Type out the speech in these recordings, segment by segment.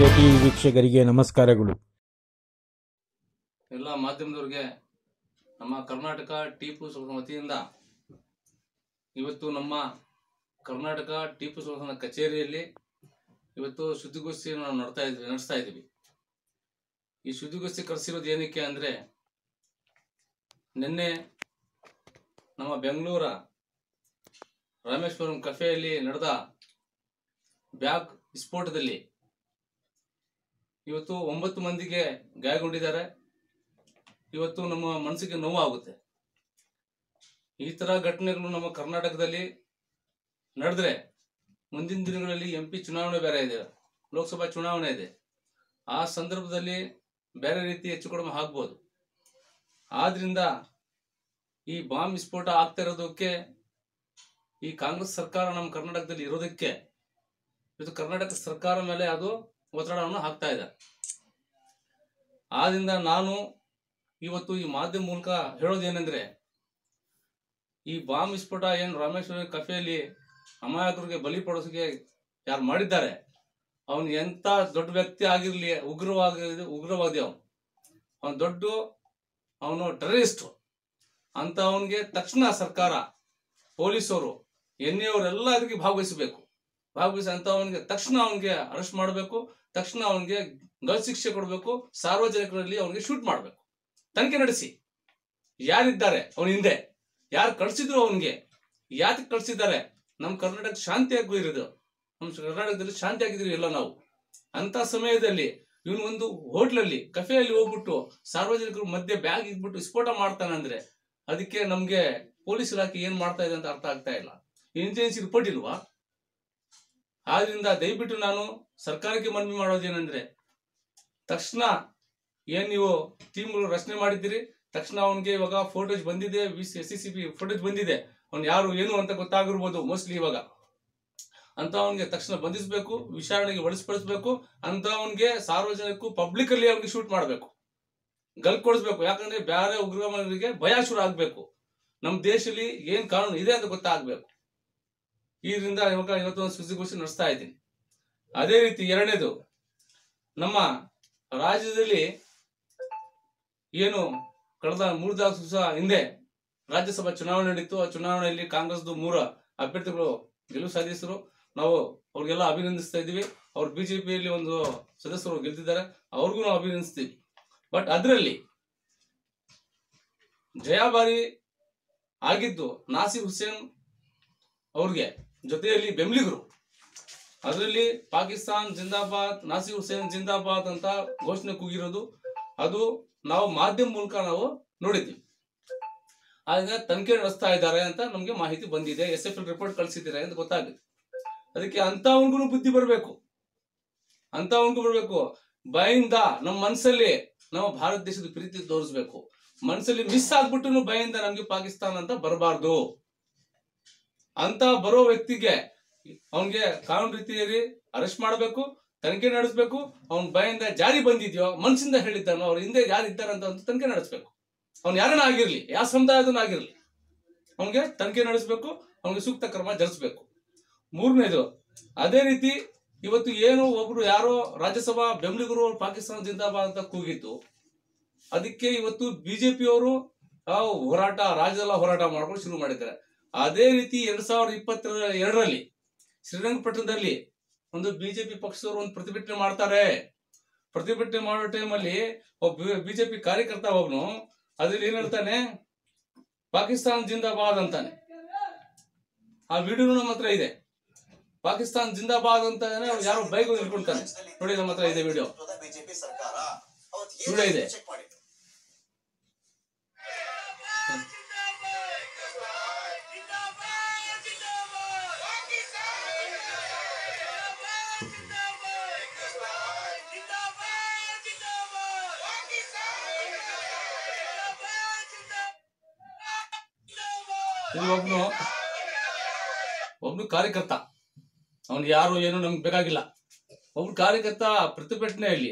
ವಿಜಯ TV ವೀಕ್ಷಕರಿಗೆ ನಮಸ್ಕಾರಗಳು. ಎಲ್ಲ ಮಾಧ್ಯಮದವರಿಗೆ ನಮ್ಮ ಕರ್ನಾಟಕ ಟಿಪ್ಪು ಸುಲ್ತಾನ್ ವತಿಯಿಂದ ಇವತ್ತು ನಮ್ಮ ಕರ್ನಾಟಕ ಟಿಪ್ಪು ಸುಲ್ತಾನ್ ಕಚೇರಿಯಲ್ಲಿ ಇವತ್ತು ಸುದ್ದಿಗೋಷ್ಠಿಯನ್ನು ನಡೆಸ್ತಾ ಇದ್ದೀವಿ. ಈ ಸುದ್ದಿಗೋಷ್ಠಿ ಕರೆಸಿರೋದು ಏನಕ್ಕೆ ಅಂದರೆ, ನಿನ್ನೆ ನಮ್ಮ ಬೆಂಗಳೂರ ರಾಮೇಶ್ವರಂ ಕೆಫೆಯಲ್ಲಿ ನಡೆದ ಬ್ಯಾಗ್ ವಿಸ್ಫೋಟದಲ್ಲಿ ಇವತ್ತು 9 ಮಂದಿಗೆ ಗಾಯಗೊಂಡಿದ್ದಾರೆ. ಇವತ್ತು ನಮ್ಮ ಮನಸ್ಸಿಗೆ ನೋವು ಆಗುತ್ತೆ. ಈ ತರ ಘಟನೆಗಳು ನಮ್ಮ ಕರ್ನಾಟಕದಲ್ಲಿ ನಡೆದ್ರೆ ಮುಂದಿನ ದಿನಗಳಲ್ಲಿ MP ಚುನಾವಣೆ ಬೇರೆ ಇದೆ, ಲೋಕಸಭಾ ಚುನಾವಣೆ ಇದೆ. ಆ ಸಂದರ್ಭದಲ್ಲಿ ಬೇರೆ ರೀತಿ ಹೆಚ್ಚು ಕಡಿಮೆ ಆಗ್ಬೋದು. ಆದ್ರಿಂದ ಈ ಬಾಂಬ್ ವಿಸ್ಫೋಟ ಆಗ್ತಾ ಇರೋದಕ್ಕೆ ಈ ಕಾಂಗ್ರೆಸ್ ಸರ್ಕಾರ ನಮ್ಮ ಕರ್ನಾಟಕದಲ್ಲಿ ಇರೋದಕ್ಕೆ ಇದು ಕರ್ನಾಟಕ ಸರ್ಕಾರ ಮೇಲೆ ಅದು ಒತ್ತಡವನ್ನು ಹಾಕ್ತಾ ಇದೆ. ಆದ್ರಿಂದ ನಾನು ಇವತ್ತು ಈ ಮಾಧ್ಯಮ ಮೂಲಕ ಹೇಳೋದೇನೆಂದ್ರೆ, ಈ ಬಾಂಬ್ ವಿಸ್ಫೋಟ ಏನು ರಾಮೇಶ್ವರ ಕೆಫೆಯಲ್ಲಿ ಅಮಾಯಕರಿಗೆ ಬಲಿ ಪಡಿಸೋಕೆ ಯಾರು ಮಾಡಿದ್ದಾರೆ, ಅವನು ಎಂತ ದೊಡ್ಡ ವ್ಯಕ್ತಿ ಆಗಿರ್ಲಿ, ಉಗ್ರವಾದಿ ಅವನು ಟೆರರಿಸ್ಟ್ ಅಂತ ಅವನಿಗೆ ತಕ್ಷಣ ಸರ್ಕಾರ, ಪೊಲೀಸರು, NIA ಅವರೆಲ್ಲ ಅದಕ್ಕೆ ಭಾಗವಹಿಸಿ ಅಂತ ಅವನಿಗೆ ತಕ್ಷಣ ಅವನಿಗೆ ಅರೆಸ್ಟ್ ಮಾಡಬೇಕು, ತಕ್ಷಣ ಅವನಿಗೆ ಗಲ್ಲು ಶಿಕ್ಷೆ ಕೊಡಬೇಕು, ಸಾರ್ವಜನಿಕರಲ್ಲಿ ಅವನಿಗೆ ಶೂಟ್ ಮಾಡಬೇಕು, ತನಿಖೆ ನಡೆಸಿ ಯಾರಿದ್ದಾರೆ ಅವನ ಹಿಂದೆ, ಯಾರು ಕಳ್ಸಿದ್ರು, ಅವನಿಗೆ ಯಾತಕ್ಕೆ ಕಳ್ಸಿದ್ದಾರೆ. ನಮ್ಮ ಕರ್ನಾಟಕ ಶಾಂತಿಯಾಗಿ ಇರೋದು, ನಮ್ಮ ಕರ್ನಾಟಕದಲ್ಲಿ ಶಾಂತಿ ಆಗಿದ್ರಿ ಎಲ್ಲ ನಾವು. ಅಂತ ಸಮಯದಲ್ಲಿ ಇವನು ಒಂದು ಹೋಟ್ಲಲ್ಲಿ ಕೆಫೆಯಲ್ಲಿ ಹೋಗ್ಬಿಟ್ಟು ಸಾರ್ವಜನಿಕರ ಮಧ್ಯೆ ಬ್ಯಾಗ್ ಇಟ್ಬಿಟ್ಟು ವಿಸ್ಫೋಟ ಮಾಡ್ತಾನೆ ಅಂದ್ರೆ ಅದಕ್ಕೆ ನಮ್ಗೆ ಪೊಲೀಸ್ ಇಲಾಖೆ ಏನ್ ಮಾಡ್ತಾ ಇದೆ ಅಂತ ಅರ್ಥ ಆಗ್ತಾ ಇಲ್ಲ. ಇಂಟೆಲಿಜೆನ್ಸ್ ರಿಪೋರ್ಟ್ ಇಲ್ವಾ? ಆದ್ರಿಂದ ದಯವಿಟ್ಟು ನಾನು ಸರ್ಕಾರಕ್ಕೆ ಮನವಿ ಮಾಡೋದೇನೆಂದ್ರೆ, ತಕ್ಷಣ ಏನ್ ನೀವು ಟೀಮ್ಗಳು ರಚನೆ ಮಾಡಿದ್ದೀರಿ, ತಕ್ಷಣ ಅವನಿಗೆ ಇವಾಗ ಫೋಟೋಸ್ ಬಂದಿದೆ, CCTV ಫೋಟೋಸ್ ಬಂದಿದೆ, ಅವ್ನು ಯಾರು ಏನು ಅಂತ ಗೊತ್ತಾಗಿರ್ಬೋದು ಮೋಸ್ಟ್ಲಿ ಇವಾಗ. ಅಂತ ಅವನಿಗೆ ತಕ್ಷಣ ಬಂಧಿಸಬೇಕು, ವಿಚಾರಣೆಗೆ ಒಳಪಡಿಸಬೇಕು, ಅಂತ ಅವನಿಗೆ ಸಾರ್ವಜನಿಕ ಪಬ್ಲಿಕ್ ಅಲ್ಲಿ ಅವನಿಗೆ ಶೂಟ್ ಮಾಡಬೇಕು, ಗಲ್ ಕೊಡಿಸ್ಬೇಕು. ಯಾಕಂದ್ರೆ ಬೇರೆ ಉಗ್ರವಾದಿಗಳಿಗೆ ಭಯ ಶುರು ಆಗ್ಬೇಕು, ನಮ್ಮ ದೇಶದಲ್ಲಿ ಏನ್ ಕಾನೂನು ಇದೆ ಅಂತ ಗೊತ್ತಾಗ್ಬೇಕು. ಇದರಿಂದ ಇವತ್ತು ಒಂದು ಸುದ್ದಿಗೋಷ್ಠಿ ನಡೆಸ್ತಾ ಇದ್ದೀನಿ. ಅದೇ ರೀತಿ ಎರಡನೇದು, ನಮ್ಮ ರಾಜ್ಯದಲ್ಲಿ ಏನು ಕಳೆದ 3-4 ದಿವಸ ಹಿಂದೆ ರಾಜ್ಯಸಭಾ ಚುನಾವಣೆ ನಡೀತು. ಆ ಚುನಾವಣೆಯಲ್ಲಿ ಕಾಂಗ್ರೆಸ್ದು 3 ಅಭ್ಯರ್ಥಿಗಳು ಗೆಲುವು ಸಾಧಿಸಿದ್ರು. ನಾವು ಅವ್ರಿಗೆಲ್ಲ ಅಭಿನಂದಿಸ್ತಾ ಇದ್ದೀವಿ. ಅವ್ರು BJPಯಲ್ಲಿ ಒಂದು ಸದಸ್ಯರು ಗೆಲ್ತಿದ್ದಾರೆ, ಅವ್ರಿಗೂ ನಾವು ಅಭಿನಂದಿಸ್ತೀವಿ. ಬಟ್ ಅದರಲ್ಲಿ ಜಯಾಭಾರಿ ಆಗಿದ್ದು ನಾಸಿರ್ ಹುಸೇನ್ ಅವ್ರಿಗೆ ಜೊತೆಯಲ್ಲಿ ಬೆಂಬಲಿಗರು. ಅದರಲ್ಲಿ ಪಾಕಿಸ್ತಾನ್ ಜಿಂದಾಬಾದ್, ನಾಸಿರ್ ಹುಸೇನ್ ಜಿಂದಾಬಾದ್ ಅಂತ ಘೋಷಣೆ ಕೂಗಿರೋದು, ಅದು ನಾವು ಮಾಧ್ಯಮ ಮೂಲಕ ನಾವು ನೋಡಿದ್ವಿ. ಆಗ ತನಿಖೆ ನಡೆಸ್ತಾ ಇದ್ದಾರೆ ಅಂತ ನಮ್ಗೆ ಮಾಹಿತಿ ಬಂದಿದೆ, SFL ರಿಪೋರ್ಟ್ ಕಳಿಸಿದ್ದಾರೆ ಅಂತ ಗೊತ್ತಾಗುತ್ತೆ. ಅದಕ್ಕೆ ಅಂತವನ್ಗೂ ಬುದ್ಧಿ ಬರಬೇಕು, ಭಯಿಂದ ನಮ್ಮ ಮನಸ್ಸಲ್ಲಿ ನಮ್ಮ ಭಾರತ ದೇಶದ ಪ್ರೀತಿ ತೋರಿಸ್ಬೇಕು. ಮನಸ್ಸಲ್ಲಿ ಮಿಸ್ ಆಗ್ಬಿಟ್ಟು ಭಯಿಂದ ನಮ್ಗೆ ಪಾಕಿಸ್ತಾನ ಅಂತ ಬರಬಾರ್ದು. ಅಂತ ಬರೋ ವ್ಯಕ್ತಿಗೆ ಅವನ್ಗೆ ಕಾನೂನು ರೀತಿಯಲ್ಲಿ ಅರೆಸ್ಟ್ ಮಾಡಬೇಕು, ತನಿಖೆ ನಡೆಸಬೇಕು. ಅವನ್ ಭಯಿಂದ ಜಾರಿ ಬಂದಿದ್ಯೋ, ಮನಸ್ಸಿಂದ ಹೇಳಿದ್ದಾನೋ, ಅವ್ರ ಹಿಂದೆ ಯಾರು ಇದ್ದಾರೆ ಅಂತ ಒಂದು ತನಿಖೆ ನಡೆಸಬೇಕು. ಅವ್ನು ಯಾರನ್ನ ಆಗಿರ್ಲಿ, ಯಾವ ಸಮುದಾಯದನ್ನ ಆಗಿರ್ಲಿ, ಅವನ್ಗೆ ತನಿಖೆ ನಡೆಸಬೇಕು, ಅವನಿಗೆ ಸೂಕ್ತ ಕ್ರಮ ಜರುಗಿಸಬೇಕು. ಮೂರನೇದು, ಅದೇ ರೀತಿ ಇವತ್ತು ಏನು ಒಬ್ರು ಯಾರೋ ರಾಜ್ಯಸಭಾ ಬೆಂಬಲಿಗರು ಪಾಕಿಸ್ತಾನ ಜಿಂದಾಬಾದ್ ಅಂತ ಕೂಗಿತ್ತು, ಅದಕ್ಕೆ ಇವತ್ತು BJPಯವರು ಹೋರಾಟ, ರಾಜ್ಯದೆಲ್ಲ ಹೋರಾಟ ಮಾಡ್ಕೊಂಡು ಶುರು ಮಾಡಿದ್ದಾರೆ. ಅದೇ ರೀತಿ 2022ರಲ್ಲಿ ಶ್ರೀರಂಗಪಟ್ಟಣದಲ್ಲಿ ಒಂದು BJP ಪಕ್ಷದವರು ಒಂದು ಪ್ರತಿಭಟನೆ ಮಾಡ್ತಾರೆ. ಪ್ರತಿಭಟನೆ ಮಾಡೋ ಟೈಮಲ್ಲಿ ಒಬ್ಬ BJP ಕಾರ್ಯಕರ್ತ ಒಬ್ನು ಅದ್ರಲ್ಲಿ ಏನ್ ಹೇಳ್ತಾನೆ, ಪಾಕಿಸ್ತಾನ್ ಜಿಂದಾಬಾದ್ ಅಂತಾನೆ. ಆ ವಿಡಿಯೋ ನಮ್ಮ ಹತ್ರ ಇದೆ. ಪಾಕಿಸ್ತಾನ್ ಜಿಂದಾಬಾದ್ ಅಂತ ಯಾರೋ ಬೈಕ್ ನಿಲ್ಕೊಳ್ತಾನೆ ನೋಡಿ, ನಮ್ಮ ಹತ್ರ ಇದೆ ವಿಡಿಯೋ ಇದೆ. ಒಬ್ನು ಕಾರ್ಯಕರ್ತ, ಅವನು ಯಾರು ಏನು ನಮ್ಗೆ ಬೇಕಾಗಿಲ್ಲ. ಒಬ್ನು ಕಾರ್ಯಕರ್ತ ಪ್ರತಿಭಟನೆಯಲ್ಲಿ,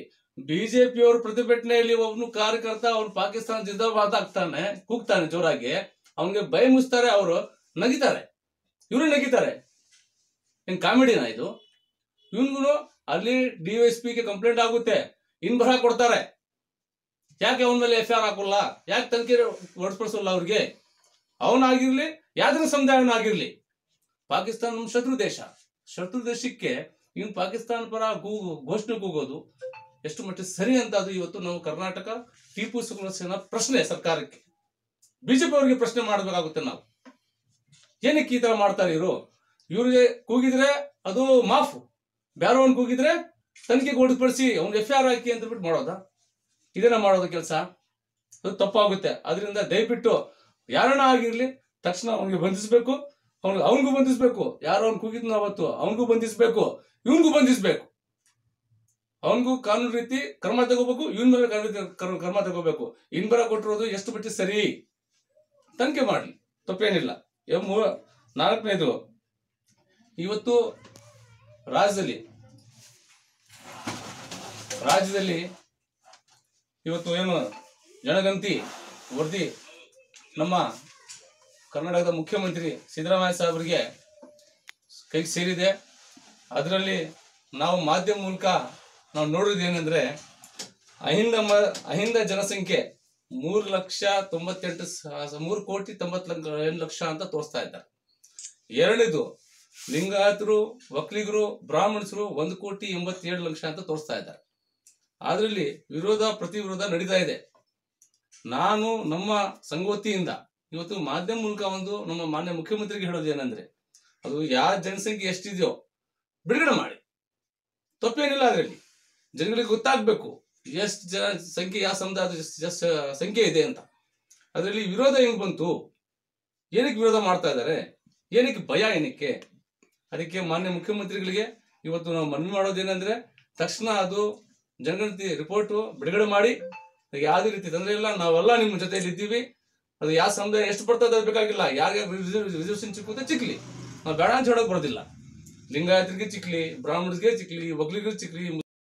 BJPಯವರು ಪ್ರತಿಭಟನೆಯಲ್ಲಿ ಒಬ್ನು ಕಾರ್ಯಕರ್ತ ಅವ್ನು ಪಾಕಿಸ್ತಾನ ಜಿಂದಾಬಾದ್ ಆಗ್ತಾನೆ, ಕೂಗ್ತಾನೆ ಜೋರಾಗಿ. ಅವನಿಗೆ ಭಯ ಮುಗಿಸ್ತಾರೆ, ಅವರು ನಗಿತಾರೆ, ಇವರು ನಗಿತಾರೆ. ಏನ್ ಕಾಮಿಡಿನಾ ಇದು? ಇವನ್ಗೂ ಅಲ್ಲಿ ಡಿವೈಎಸ್ಪಿಗೆ ಕಂಪ್ಲೇಂಟ್ ಆಗುತ್ತೆ, ಇನ್ ಬರಹ ಕೊಡ್ತಾರೆ. ಯಾಕೆ ಅವನ ಮೇಲೆ FIR ಹಾಕೋಲ್ಲ? ಯಾಕೆ ತನಿಖೆ ಹೊರಡಿಸ್ಪಡಿಸಲ್ಲ ಅವ್ರಿಗೆ? ಅವನಾಗಿರ್ಲಿ, ಯಾವ್ದನ್ನ ಸಮುದಾಯವನ್ನಾಗಿರ್ಲಿ, ಪಾಕಿಸ್ತಾನ ನಮ್ಮ ಶತ್ರು ದೇಶ. ಶತ್ರು ದೇಶಕ್ಕೆ ಇವನು ಪಾಕಿಸ್ತಾನ ಪರ ಘೋಷಣೆ ಕೂಗೋದು ಎಷ್ಟು ಮಟ್ಟಿಗೆ ಸರಿ ಅಂತ ಅದು ಇವತ್ತು ನಾವು ಕರ್ನಾಟಕ ಟಿಪ್ಪು ಸುಲ್ತಾನ್ ಸೇನಾ ಪ್ರಶ್ನೆ ಸರ್ಕಾರಕ್ಕೆ, ಬಿಜೆಪಿ ಅವರಿಗೆ ಪ್ರಶ್ನೆ ಮಾಡಬೇಕಾಗುತ್ತೆ. ನಾವು ಏನಕ್ಕೆ ಈ ತರ ಮಾಡ್ತಾರೆ ಇವ್ರಿಗೆ ಕೂಗಿದ್ರೆ ಅದು ಮಾಫ್, ಬೇರೆಯವನ್ ಕೂಗಿದ್ರೆ ತನಿಖೆಗೆ ಹೊರಡಿಸ್ಪಡಿಸಿ ಅವ್ನು FIR ಹಾಕಿ ಅಂತ ಬಿಟ್ಟು ಮಾಡೋದಾ? ಇದನ್ನ ಮಾಡೋದು ಕೆಲಸ, ಅದು ತಪ್ಪಾಗುತ್ತೆ. ಅದರಿಂದ ದಯವಿಟ್ಟು ಯಾರನ್ನ ಆಗಿರ್ಲಿ ತಕ್ಷಣ ಅವನಿಗೆ ಬಂಧಿಸ್ಬೇಕು, ಅವನಿಗೂ ಬಂಧಿಸ್ಬೇಕು. ಯಾರೋ ಅವ್ನು ಕೂಗಿದ್ನ ಅವತ್ತು ಅವನಿಗೂ ಬಂಧಿಸ್ಬೇಕು, ಇವನ್ಗೂ ಬಂಧಿಸ್ಬೇಕು. ಅವನಿಗೂ ಕಾನೂನು ರೀತಿ ಕ್ರಮ ತಗೋಬೇಕು, ಇವನ್ ಮೇಲೆ ಕ್ರಮ ತಗೋಬೇಕು. ಇನ್ ಬರ ಕೊಟ್ಟಿರೋದು ಎಷ್ಟು ಮಟ್ಟಿಗೆ ಸರಿ ತನಿಖೆ ಮಾಡ್ಲಿ, ತಪ್ಪೇನಿಲ್ಲ. 4ನೇದು, ಇವತ್ತು ರಾಜ್ಯದಲ್ಲಿ ಇವತ್ತು ಏನು ಜನಗಣತಿ ವರದಿ ನಮ್ಮ ಕರ್ನಾಟಕದ ಮುಖ್ಯಮಂತ್ರಿ ಸಿದ್ದರಾಮಯ್ಯ ಸಾಹೇಬರಿಗೆ ಕೈಗೆ ಸೇರಿದೆ. ಅದರಲ್ಲಿ ನಾವು ಮಾಧ್ಯಮ ಮೂಲಕ ನಾವು ನೋಡಿದ ಏನಂದ್ರೆ ಅಹಿಂದ ಜನಸಂಖ್ಯೆ 3,98,3,90,00,000 ಅಂತ ತೋರಿಸ್ತಾ ಇದ್ದಾರೆ. 2ನೇದು ಲಿಂಗಾಯತರು, ಒಕ್ಕಲಿಗರು, ಬ್ರಾಹ್ಮಣಸರು 1,87,00,000 ಅಂತ ತೋರಿಸ್ತಾ ಇದ್ದಾರೆ. ಅದರಲ್ಲಿ ಪ್ರತಿವಿರೋಧ ನಡೀತಾ ಇದೆ. ನಾನು ನಮ್ಮ ಸಂಗತಿಯಿಂದ ಇವತ್ತು ಮಾಧ್ಯಮ ಮೂಲಕ ನಮ್ಮ ಮಾನ್ಯ ಮುಖ್ಯಮಂತ್ರಿಗೆ ಹೇಳೋದು ಏನಂದ್ರೆ, ಅದು ಯಾವ ಜನಸಂಖ್ಯೆ ಎಷ್ಟಿದೆಯೋ ಬಿಡುಗಡೆ ಮಾಡಿ, ತಪ್ಪೇನಿಲ್ಲ. ಅದರಲ್ಲಿ ಜನಗಳಿಗೆ ಗೊತ್ತಾಗ್ಬೇಕು ಎಷ್ಟು ಜನ ಸಂಖ್ಯೆ, ಯಾವ ಸಮುದಾಯದ ಸಂಖ್ಯೆ ಇದೆ ಅಂತ. ಅದರಲ್ಲಿ ವಿರೋಧ ಹೆಂಗ್ ಬಂತು, ಏನಕ್ಕೆ ವಿರೋಧ ಮಾಡ್ತಾ ಇದ್ದಾರೆ, ಏನಕ್ಕೆ ಭಯ, ಏನಕ್ಕೆ? ಅದಕ್ಕೆ ಮಾನ್ಯ ಮುಖ್ಯಮಂತ್ರಿಗಳಿಗೆ ಇವತ್ತು ನಾವು ಮನವಿ ಮಾಡೋದೇನಂದ್ರೆ, ತಕ್ಷಣ ಅದು ಜನಗಣತಿ ರಿಪೋರ್ಟ್ ಬಿಡುಗಡೆ ಮಾಡಿ, ಯಾವುದೇ ರೀತಿ ತೊಂದರೆ ಇಲ್ಲ, ನಾವೆಲ್ಲ ನಿಮ್ಮ ಜೊತೆಯಲ್ಲಿ ಇದ್ದೀವಿ. ಅದು ಯಾವ ಸಮುದಾಯ ಎಷ್ಟು ಬರ್ತದೆ ಅದು ಬೇಕಾಗಿಲ್ಲ, ಯಾರ್ಯಾರು ರಿಸರ್ವೇಶನ್ ಸಿಕ್ಕುತ್ತೆ ಚಿಕ್ಲಿ, ನಾವು ಬೇಡ ಅಂತ ಹೇಳೋಕೆ ಬರೋದಿಲ್ಲ. ಲಿಂಗಾಯತರಿಗೆ ಚಿಕ್ಲಿ, ಬ್ರಾಹ್ಮಣರಿಗೆ ಚಿಕ್ಲಿ, ಒಕ್ಕಲಿಗರಿಗೆ ಚಿಕ್ಲಿ,